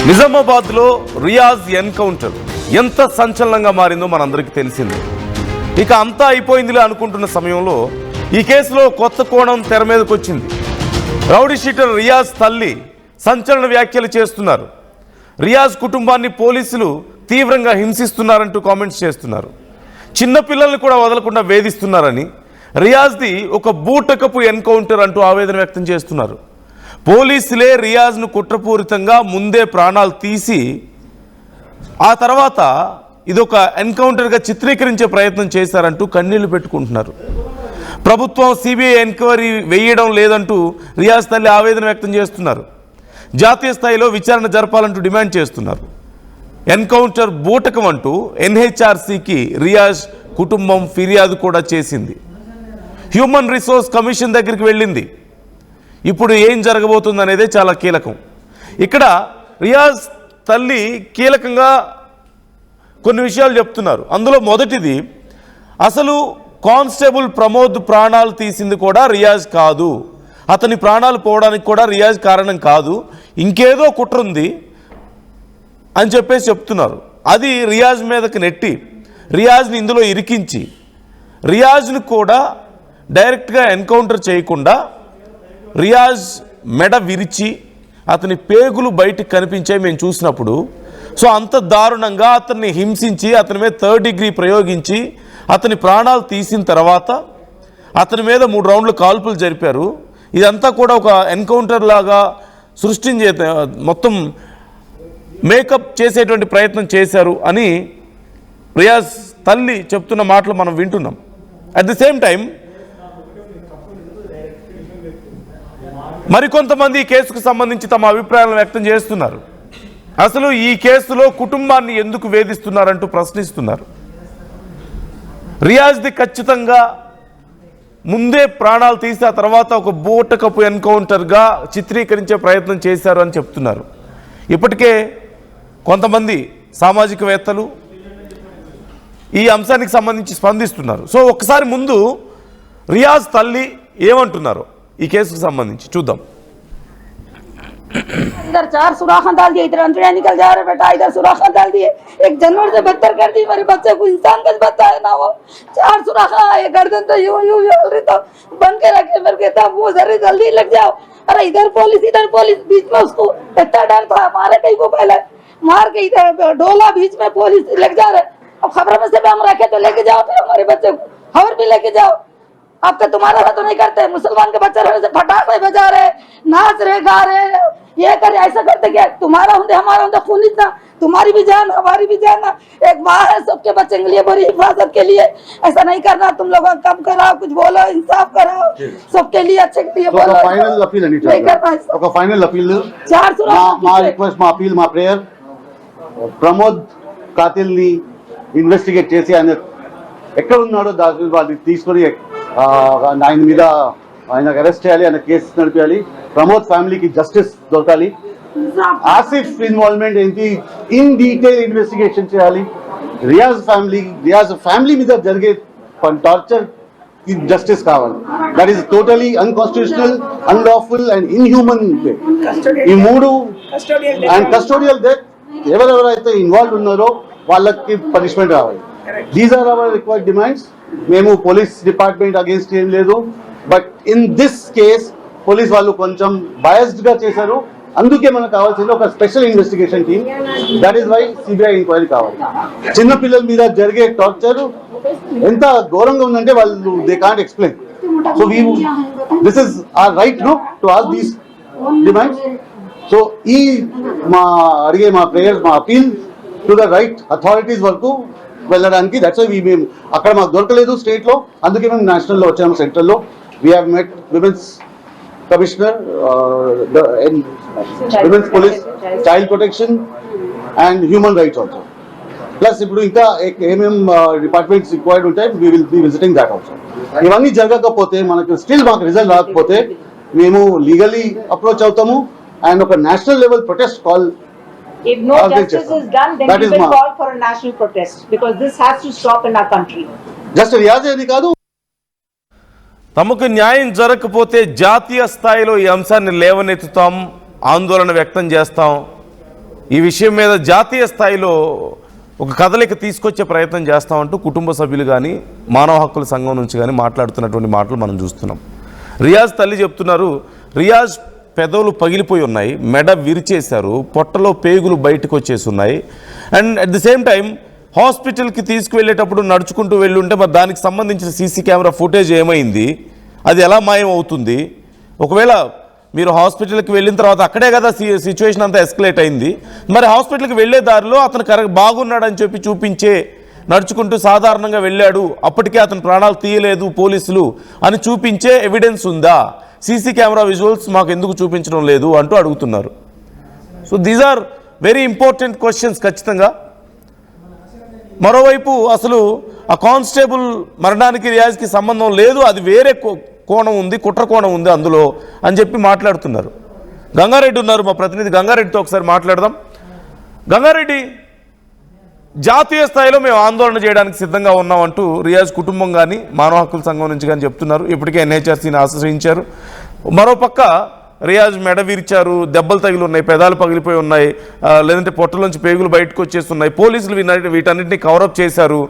నిజామాబాద్లో రియాజ్ ఎన్కౌంటర్ ఎంత సంచలనంగా మారిందో మనందరికీ తెలిసింది. ఇక అంతా అయిపోయిందిలే అనుకుంటున్న సమయంలో ఈ కేసులో కొత్త కోణం తెర మీదకి వచ్చింది. రౌడీ షీటర్ రియాజ్ తల్లి సంచలన వ్యాఖ్యలు చేస్తున్నారు. రియాజ్ కుటుంబాన్ని పోలీసులు తీవ్రంగా హింసిస్తున్నారంటూ కామెంట్స్ చేస్తున్నారు. చిన్నపిల్లల్ని కూడా వదలకుండా వేధిస్తున్నారని, రియాజ్ది ఒక బూటకపు ఎన్కౌంటర్ అంటూ ఆవేదన వ్యక్తం చేస్తున్నారు. పోలీసులే రియాజ్ను కుట్రపూరితంగా ముందే ప్రాణాలు తీసి ఆ తర్వాత ఇదొక ఎన్కౌంటర్గా చిత్రీకరించే ప్రయత్నం చేశారంటూ కన్నీళ్లు పెట్టుకుంటున్నారు. ప్రభుత్వం సిబిఐ ఎంక్వైరీ వేయడం లేదంటూ రియాజ్ తల్లి ఆవేదన వ్యక్తం చేస్తున్నారు. జాతీయ స్థాయిలో విచారణ జరపాలంటూ డిమాండ్ చేస్తున్నారు. ఎన్కౌంటర్ బూటకం అంటూ ఎన్హెచ్ఆర్సీకి రియాజ్ కుటుంబం ఫిర్యాదు కూడా చేసింది. హ్యూమన్ రిసోర్స్ కమిషన్ దగ్గరికి వెళ్ళింది. ఇప్పుడు ఏం జరగబోతుంది అనేదే చాలా కీలకం. ఇక్కడ రియాజ్ తల్లి కీలకంగా కొన్ని విషయాలు చెప్తున్నారు. అందులో మొదటిది, అసలు కానిస్టేబుల్ ప్రమోద్ ప్రాణాలు తీసింది కూడా రియాజ్ కాదు, అతని ప్రాణాలు పోవడానికి కూడా రియాజ్ కారణం కాదు, ఇంకేదో కుట్ర ఉంది అని చెప్పేసి చెప్తున్నారు. అది రియాజ్ మీదకి నెట్టి రియాజ్ని ఇందులో ఇరికించి రియాజ్ని కూడా డైరెక్ట్గా ఎన్కౌంటర్ చేయకుండా రియాజ్ మెడ విరిచి అతని పేగులు బయటికి కనిపించాయి మేము చూసినప్పుడు. సో అంత దారుణంగా అతన్ని హింసించి అతని మీద 3rd డిగ్రీ ప్రయోగించి అతని ప్రాణాలు తీసిన తర్వాత అతని మీద 3 రౌండ్లు కాల్పులు జరిపారు. ఇదంతా కూడా ఒక ఎన్కౌంటర్ లాగా మొత్తం మేకప్ చేసేటువంటి ప్రయత్నం చేశారు అని రియాజ్ తల్లి చెప్తున్న మాటలు మనం వింటున్నాం. అట్ ది సేమ్ టైం మరికొంతమంది ఈ కేసుకు సంబంధించి తమ అభిప్రాయాలను వ్యక్తం చేస్తున్నారు. అసలు ఈ కేసులో కుటుంబాన్ని ఎందుకు వేధిస్తున్నారంటూ ప్రశ్నిస్తున్నారు. రియాజ్ది ఖచ్చితంగా ముందే ప్రాణాలు తీసి ఆ తర్వాత ఒక బూటకపు ఎన్కౌంటర్గా చిత్రీకరించే ప్రయత్నం చేశారు అని చెప్తున్నారు. ఇప్పటికే కొంతమంది సామాజికవేత్తలు ఈ అంశానికి సంబంధించి స్పందిస్తున్నారు. సో ఒకసారి ముందు రియాజ్ తల్లి ఏమంటున్నారు ఈ కేసుకు సంబంధించి చూద్దాం. इधर 4 सुराखा डाल दिए, इधर अंतड़िया निकल जा रहे बेटा, इधर सुराखा डाल दिए, एक जानवर से बदतर कर दी मेरे बच्चे को, इंसान का बच्चा है ना वो, 4 सुराखा ये गर्दन तो यूं यूं यूं रही तो बन के रखे मेरे के तब वो जरा जल्दी लग जाओ. अरे इधर पुलिस बीच में उसको इतना डर था, मारे कहीं को पहले मार के इधर ढोला बीच में पुलिस लग जा रहे. अब खबर में से भी हम रखे तो लेके जाओ फिर हमारे बच्चे को, खबर भी लेके जाओ. अब तो तुम्हारा तो नहीं करते, मुसलमान के बच्चे रहने से पटाखे बजा रहे, नाच रहे, गा रहे, ये करे ऐसा करते क्या? तुम्हारा होंगे हमारा होंगे खून इतना, तुम्हारी भी जान हमारी भी जान. एक माँ है, सबके बच्चे के लिए बड़ी हिफाजत के लिए ऐसा नहीं करना. तुम लोग कम कराओ, कुछ बोलो, इंसाफ कराओ, सबके लिए अच्छे के लिए बोलो. फाइनल अपील नहीं करना, फाइनल अपील 4 మా రిక్వెస్ట్, మా అపీల్, మా ప్రేయర్, ప్రమోద్ కాతిల్ని ఇన్వెస్టిగేట్ చేసి ఆయన ఎక్కడ ఉన్నాడో దాని వాళ్ళు తీసుకొని ఆయన మీద ఆయనకు అరెస్ట్ చేయాలి, ఆయన కేసు నడిపించాలి. ప్రమోద్ ఫ్యామిలీకి జస్టిస్ దొరకాలి. ఆసిఫ్ ఇన్వాల్వ్మెంట్ ఏంటి ఇన్ డీటెయిల్ ఇన్వెస్టిగేషన్ చేయాలి. రియాజ్ ఫ్యామిలీ మీద జరిగే టార్చర్ కి జస్టిస్ కావాలి. That is totally unconstitutional, unlawful and inhuman. ఈ 3 అండ్ కస్టోడియల్ డెత్ ఎవరెవరైతే ఇన్వాల్వ్ ఉన్నారో వాళ్ళకి పనిష్మెంట్ రావాలి. These are our required demands. మేము పోలీస్ డిపార్ట్మెంట్ అగేన్స్ట్ ఏం లేదు, but in this case police వాళ్ళు కొంచెం బయాస్డ్ గా చేశారు. అందుకే మనకు కావాల్సింది ఒక special investigation team. That is why CBI enquiry కావాలి. చిన్న పిల్లల మీద జరిగే టార్చర్ ఎంత ఘోరంగా ఉందంటే వాళ్ళు they can't explain. So this is our right no to ask these demands. So ఈ మా అడిగే మా ప్రేయర్స్, మా appeal to the right authorities వరకు వెళ్ళడానికి. దట్స్ వై మేము అక్కడ మాకు దొరకలేదు స్టేట్ లో, అందుకే మేము నేషనల్ లో వచ్చాము. సెంట్రల్ లో we have met women's commissioner, women's police, child protection and human rights also. Plus ఇప్పుడు ఇంకా ఏమేం డిపార్ట్మెంట్స్ రిక్వైర్డ్ ఉంటాయి, we will be visiting that also. ఇవన్నీ జరగకపోతే మాకు రిజల్ట్ రాకపోతే మేము లీగలీ అప్రోచ్ అవుతాము అండ్ ఒక national level protest call. If no justice is done, then we will call for a national protest because this has to stop in our country. Just Riyaz అని కాదు, తమకు న్యాయం జరగకపోతే జాతీయ స్థాయిలో ఈ అంశాన్ని లేవనెత్తుతాం, ఆందోళన వ్యక్తం చేస్తాం. ఈ విషయం మీద జాతీయ స్థాయిలో ఒక కదలిక తీసుకొచ్చే ప్రయత్నం చేస్తామంటూ కుటుంబ సభ్యులు కానీ మానవ హక్కుల సంఘం నుంచి కానీ మాట్లాడుతున్నటువంటి మాటలు మనం చూస్తున్నాం. రియాజ్ తల్లి చెప్తున్నారు, రియాజ్ పెదవులు పగిలిపోయి ఉన్నాయి, మెడ విరిచేశారు, పొట్టలో పేగులు బయటకు వచ్చేసి ఉన్నాయి. And at the same time హాస్పిటల్కి తీసుకువెళ్ళేటప్పుడు నడుచుకుంటూ వెళ్ళుంటే మరి దానికి సంబంధించిన సీసీ కెమెరా ఫుటేజ్ ఏమైంది, అది ఎలా మాయం అవుతుంది? ఒకవేళ మీరు హాస్పిటల్కి వెళ్ళిన తర్వాత అక్కడే కదా సిచ్యువేషన్ అంతా ఎస్కలేట్ అయింది, మరి హాస్పిటల్కి వెళ్ళే దారిలో అతను బాగున్నాడని చెప్పి చూపించే, నడుచుకుంటూ సాధారణంగా వెళ్ళాడు, అప్పటికే అతను ప్రాణాలు తీయలేదు పోలీసులు అని చూపించే ఎవిడెన్స్ ఉందా? సీసీ కెమెరా విజువల్స్ మాకు ఎందుకు చూపించడం లేదు అంటూ అడుగుతున్నారు. So these are very important questions ఖచ్చితంగా. మరోవైపు అసలు ఆ కానిస్టేబుల్ మరణానికి రియాజ్కి సంబంధం లేదు, అది వేరే కోణం ఉంది, కుట్ర కోణం ఉంది అందులో అని చెప్పి మాట్లాడుతున్నారు. గంగారెడ్డి ఉన్నారు, మా ప్రతినిధి గంగారెడ్డితో ఒకసారి మాట్లాడదాం. గంగారెడ్డి, జాతీయ స్థాయిలో మేము ఆందోళన చేయడానికి సిద్ధంగా ఉన్నామంటూ రియాజ్ కుటుంబం కానీ మానవ హక్కుల సంఘం నుంచి కానీ చెప్తున్నారు. ఇప్పటికే ఎన్హెచ్ఆర్సీని ఆశ్రయించారు. మరోపక్క రియాజ్ మెడ విరిచారు, దెబ్బలు తగిలి ఉన్నాయి, పెదాలు పగిలిపోయి ఉన్నాయి, లేదంటే పొట్టలోంచి పేగులు బయటకు వచ్చేస్తున్నాయి. పోలీసులు వీటన్నింటినీ కవరప్ చేశారు,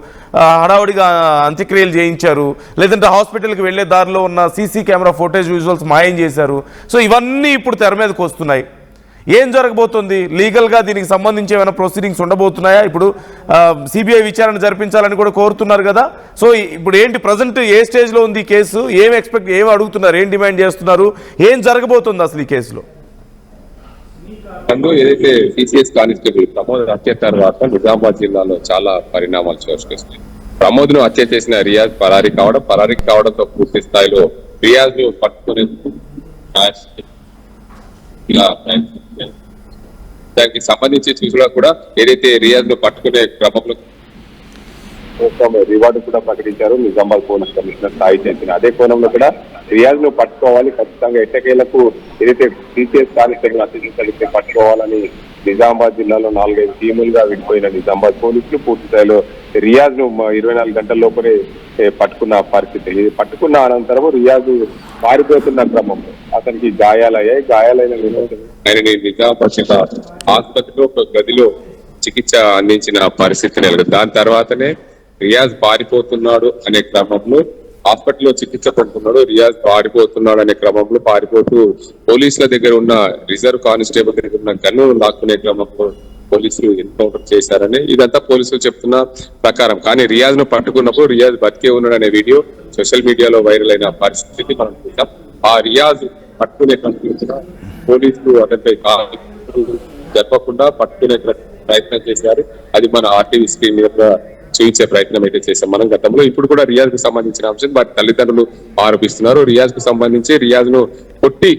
హడావుడిగా అంత్యక్రియలు చేయించారు, లేదంటే హాస్పిటల్కి వెళ్లే దారిలో ఉన్న సీసీ కెమెరా ఫుటేజ్ విజువల్స్ మాయం చేశారు. సో ఇవన్నీ ఇప్పుడు తెర మీదకి వస్తున్నాయి. ఏం జరగబోతుంది? లీగల్గా దీనికి సంబంధించి ఏమైనా ప్రొసీడింగ్స్ ఉండబోతున్నాయా? ఇప్పుడు సిబిఐ విచారణ జరిపించాలని కూడా కోరుతున్నారు కదా. సో ఇప్పుడు ఏంటి ప్రజెంట్ ఏ స్టేజ్లో ఉంది ఈ కేసు? ఏం అడుగుతున్నారు, ఏం డిమాండ్ చేస్తున్నారు, ఏం జరగబోతుంది అసలు ఈ కేసులో? ఏదైతే సిసిఎస్ కానిస్టేబుల్ ప్రమోద్ హత్య తర్వాత నిజామాబాద్ జిల్లాలో చాలా పరిణామాలు చోటుకొస్తాయి. ప్రమోద్ ను హత్య చేసిన రియాజ్ పరారీ కావడంతో పూర్తి స్థాయిలో రియాజ్ ను పట్టుకునే దానికి సంబంధించి చూసినా కూడా ఏదైతే రియాజ్ ను పట్టుకునే క్రమంలో రివార్డు కూడా ప్రకటించారు నిజామాబాద్ పోలీస్ కమిషనర్ సాయి చేసిన. అదే కోణంలో కూడా రియాజ్ ను పట్టుకోవాలి, ఖచ్చితంగా ఎట్టకేలకు ఏదైతే సిసిఎస్ కానిస్టేబుల్ అత్యంత పట్టుకోవాలని నిజామాబాద్ జిల్లాలో 4-5 టీములుగా విడిపోయిన నిజామాబాద్ పోలీసులు పూర్తి స్థాయిలో రియాజ్ ను 24 గంటల లోపలే పట్టుకున్న పరిస్థితి. పట్టుకున్న అనంతరం రియాజ్ పారిపోతున్న క్రమంలో అతనికి గాయాలైన ఆయనని నిజామాబాద్ ఆసుపత్రిలో ఒక గదిలో చికిత్స అందించిన పరిస్థితి నెలకొంది. దాని తర్వాతనే రియాజ్ పారిపోతున్నాడు అనే క్రమంలో హాస్పిటల్లో చికిత్స పొందుతున్నాడు. రియాజ్ పారిపోతున్నాడు అనే క్రమంలో పారిపోతూ పోలీసుల దగ్గర ఉన్న రిజర్వ్ కానిస్టేబుల్ దగ్గర ఉన్న గన్ను లాక్కునే క్రమంలో పోలీసులు ఎన్కౌంటర్ చేశారని ఇదంతా పోలీసులు చెప్తున్న ప్రకారం. కానీ రియాజ్ ను పట్టుకున్నప్పుడు రియాజ్ బతికే ఉన్నాడు అనే వీడియో సోషల్ మీడియాలో వైరల్ అయిన పరిస్థితి మనం చూసాం. ఆ రియాజ్ పట్టుకునే క్రమంలో పోలీసులు అతనిపై జరపకుండా పట్టుకునే ప్రయత్నం చేశారు. అది మన ఆర్టీవీ స్క్రీన్ మీద చూపించే ప్రయత్నం అయితే చేశాం మనం గతంలో. ఇప్పుడు కూడా రియాజ్ కు సంబంధించిన అంశం వారి తల్లిదండ్రులు ఆరోపిస్తున్నారు. రియాజ్ కు సంబంధించి రియాజ్ ను కొట్టి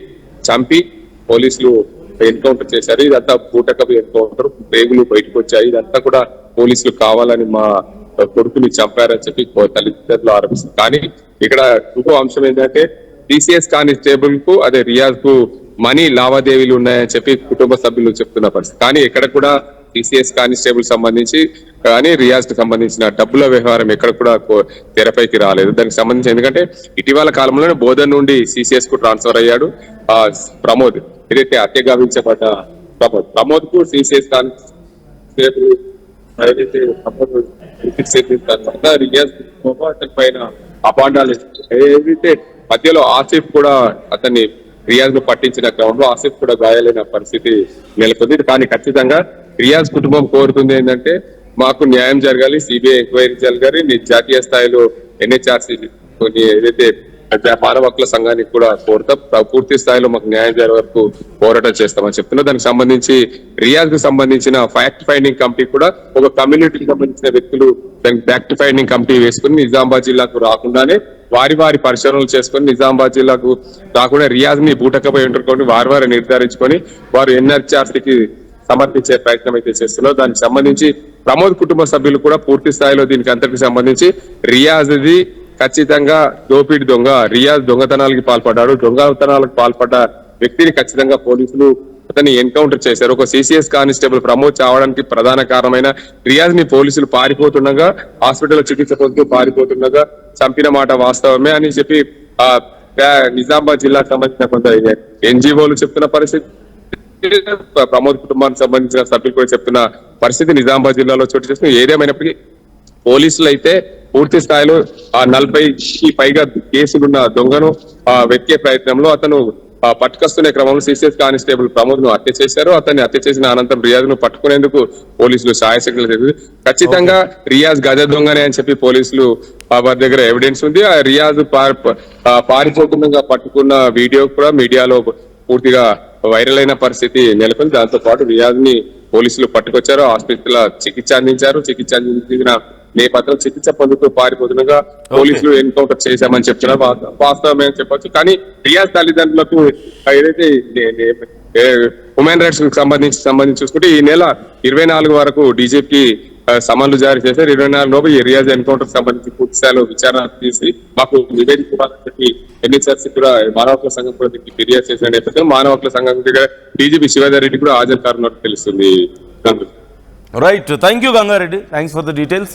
చంపి పోలీసులు ఎన్కౌంటర్ చేశారు. ఇదంతా బూటకపు ఎన్కౌంటర్, పేగులు బయటకు వచ్చాయి. ఇదంతా కూడా పోలీసులు కావాలని మా కొడుకుని చంపారని చెప్పి తల్లిదండ్రులు ఆరోపిస్తారు. కానీ ఇక్కడ ఇంకో అంశం ఏంటంటే సిసిఎస్ కానిస్టేబుల్ కు అదే రియాజ్ కు మనీ లావాదేవీలు ఉన్నాయని చెప్పి కుటుంబ సభ్యులు చెప్తున్న పరిస్థితి. కానీ ఎక్కడ కూడా సిసిఎస్ కానిస్టేబుల్ సంబంధించి కానీ రియాజ్ కు సంబంధించిన డబ్బుల వ్యవహారం ఎక్కడ కూడా తెరపైకి రాలేదు. దానికి సంబంధించి ఎందుకంటే ఇటీవల కాలంలోనే బోధన్ నుండి సిసిఎస్ కు ట్రాన్స్ఫర్ అయ్యాడు ప్రమోద్. ఏదైతే హత్య గావించబడ్డ ప్రమోద్ కు సిసిఎస్ కానిస్టేబుల్ ఏదైతే తర్వాత రియాజ్ పైన అపాండాలు ఏదైతే మధ్యలో ఆసిఫ్ కూడా అతన్ని రియాజ్ ను పట్టించిన క్రమంలో ఆసిఫ్ కూడా గాయాలైన పరిస్థితి నెలకొంది. కానీ ఖచ్చితంగా రియాజ్ కుటుంబం కోరుతుంది ఏంటంటే మాకు న్యాయం జరగాలి, సిబిఐ ఎంక్వైరీ జరగాలి, జాతీయ స్థాయిలో ఎన్హెచ్ఆర్సీ కొన్ని ఏదైతే మానవ హక్కుల సంఘానికి కూడా కోరుతాం, పూర్తి స్థాయిలో మాకు న్యాయం జరిగే వరకు పోరాటం చేస్తామని చెప్తున్నా. దానికి సంబంధించి రియాజ్ కు సంబంధించిన ఫ్యాక్ట్ ఫైండింగ్ కమిటీ కూడా ఒక కమ్యూనిటీకి సంబంధించిన వ్యక్తులు దానికి ఫ్యాక్ట్ ఫైండింగ్ కమిటీ వేసుకుని నిజామాబాద్ జిల్లాకు రాకుండానే వారి పరిశోధనలు చేసుకుని నిజామాబాద్ జిల్లాకు రాకుండా రియాజ్ ని బూటకపై ఉంటుకొని వారి నిర్ధారించుకొని వారు ఎన్హెచ్ఆర్సీకి సమర్పించే ప్రయత్నం అయితే చేస్తున్నారు. దానికి సంబంధించి ప్రమోద్ కుటుంబ సభ్యులు కూడా పూర్తి స్థాయిలో దీనికి అంతటికి సంబంధించి రియాజ్ది ఖచ్చితంగా దోపిడి దొంగ, రియాజ్ దొంగతనాలకు పాల్పడ్డాడు, దొంగతనాలకు పాల్పడ్డ వ్యక్తిని ఖచ్చితంగా పోలీసులు అతన్ని ఎన్కౌంటర్ చేశారు. ఒక సిసిఎస్ కానిస్టేబుల్ ప్రమోద్ చావడానికి ప్రధాన కారణమైన రియాజ్ ని పోలీసులు పారిపోతుండగా హాస్పిటల్లో చికిత్స పొందుతూ పారిపోతుండగా చంపిన మాట వాస్తవమే అని చెప్పి నిజామాబాద్ జిల్లాకు సంబంధించిన కొంత ఎన్జిఓలు చెప్తున్న పరిస్థితి. ప్రమోద్ కుటుంబానికి సంబంధించిన సభ్యులు కూడా చెప్తున్న పరిస్థితి నిజామాబాద్ జిల్లాలో చోటు చేసుకుని ఏదేమైనప్పటికీ పోలీసులు అయితే పూర్తి స్థాయిలో 40కి పైగా కేసులున్న దొంగను వెతికే ప్రయత్నంలో అతను పట్టుకొస్తున్న క్రమంలో సిసిఎస్ కానిస్టేబుల్ ప్రమోద్ ను హత్య చేశారు. అతన్ని హత్య చేసిన అనంతరం రియాజ్ ను పట్టుకునేందుకు పోలీసులు సాయశక్తులు చేశారు. ఖచ్చితంగా రియాజ్ గజ దొంగనే అని చెప్పి పోలీసులు వారి దగ్గర ఎవిడెన్స్ ఉంది. ఆ రియాజ్ పారిపోతుండగా పట్టుకున్న వీడియో కూడా మీడియాలో పూర్తిగా వైరల్ అయిన పరిస్థితి నెలకొంది. దాంతో పాటు రియాజ్ ని పోలీసులు పట్టుకొచ్చారు. ఆసుపత్రిలో చికిత్స అందించారు. చికిత్స అందించిన నేపథ్యంలో చికిత్స పొందుతూ పారిపోతుండగా పోలీసులు ఎన్కౌంటర్ చేశామని చెప్తున్నారు. వాస్తవమే అని చెప్పొచ్చు. కానీ రియాజ్ తల్లిదండ్రులకు ఏదైతే హ్యూమన్ రైట్స్ సంబంధించి చూసుకుంటే ఈ నెల 24 వరకు డీజీపీ సమన్లు జారీ చేశారు. 24 లోపు ఈ రియాజ్ ఎన్కౌంటర్ సంబంధించి పూర్తి స్థాయిలో విచారణ తీసి మాకు నివేదిక ఇవ్వాలని చెప్పి ఎన్హెచ్ఆర్సీ కూడా మానవ హక్కుల సంఘం కూడా ఫిర్యాదు చేసిన నేపథ్యంలో మానవ హక్కుల సంఘం దగ్గర డీజీపీ శివధర్ రెడ్డి కూడా హాజరు కానున్నట్టు తెలుస్తుంది. Right, thank you Gangareddy, thanks for the details.